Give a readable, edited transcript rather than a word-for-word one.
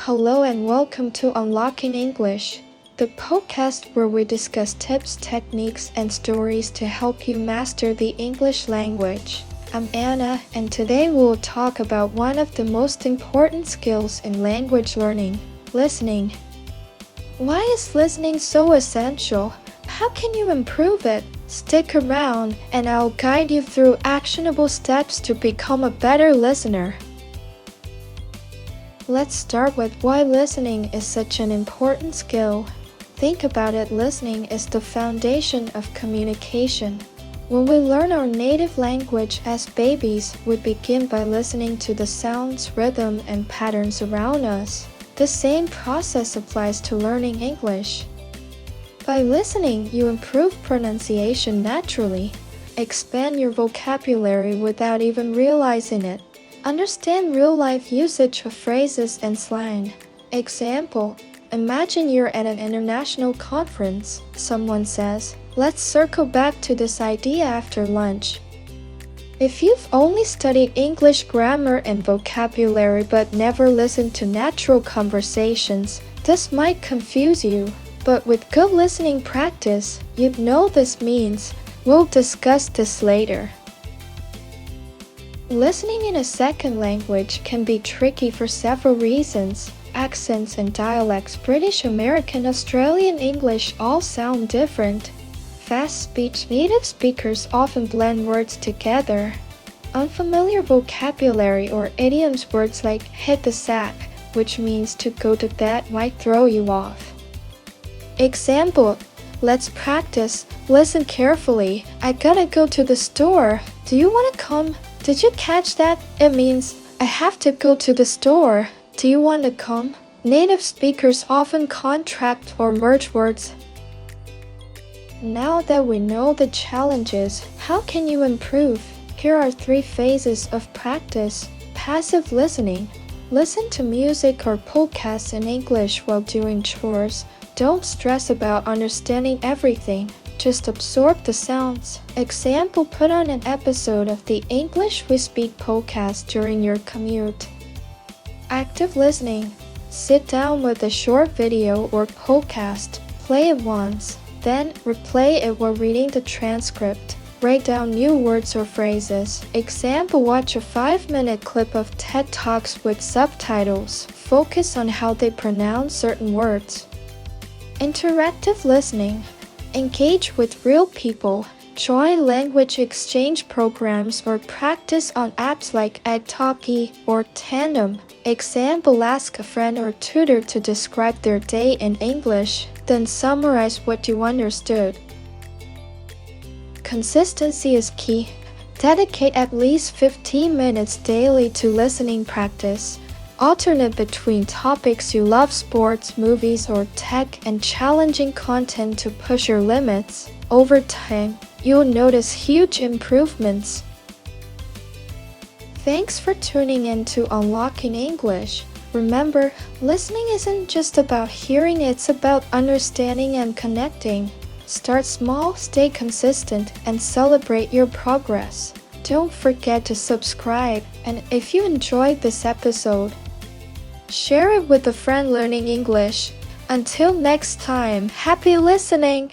Hello and welcome to Unlocking English, the podcast where we discuss tips, techniques, and stories to help you master the English language. I'm Anna, and today we'll talk about one of the most important skills in language learning, listening. Why is listening so essential? How can you improve it? Stick around, and I'll guide you through actionable steps to become a better listener. Let's start with why listening is such an important skill. Think about it, listening is the foundation of communication. When we learn our native language as babies, we begin by listening to the sounds, rhythm, and patterns around us. The same process applies to learning English. By listening, you improve pronunciation naturally, expand your vocabulary without even realizing it. Understand real-life usage of phrases and slang. Example, imagine you're at an international conference. Someone says, "Let's circle back to this idea after lunch." If you've only studied English grammar and vocabulary but never listened to natural conversations, this might confuse you. But with good listening practice, you'd know this means. We'll discuss this later. Listening in a second language can be tricky for several reasons. Accents and dialects, British, American, Australian English all sound different. Fast speech, native speakers often blend words together. Unfamiliar vocabulary or idioms, words like hit the sack, which means to go to bed, might throw you off. Example, let's practice. Listen carefully. I gotta go to the store. Do you wanna come? Did you catch that? It means, I have to go to the store. Do you want to come? Native speakers often contract or merge words. Now that we know the challenges, how can you improve? Here are 3 phases of practice. Passive listening. Listen to music or podcasts in English while doing chores. Don't stress about understanding everything. Just absorb the sounds. Example, put on an episode of the English We Speak podcast during your commute. Active listening. Sit down with a short video or podcast. Play it once, then replay it while reading the transcript. Write down new words or phrases. Example, watch a 5-minute clip of TED Talks with subtitles. Focus on how they pronounce certain words. Interactive listening. Engage with real people. Join language exchange programs or practice on apps like italki or Tandem. Example, ask a friend or tutor to describe their day in English, then summarize what you understood. Consistency is key. Dedicate at least 15 minutes daily to listening practice. Alternate between topics you love, sports, movies, or tech, and challenging content to push your limits. Over time, you'll notice huge improvements. Thanks for tuning in to Unlocking English. Remember, listening isn't just about hearing, it's about understanding and connecting. Start small, stay consistent, and celebrate your progress. Don't forget to subscribe, and if you enjoyed this episode, share it with a friend learning English. Until next time, happy listening!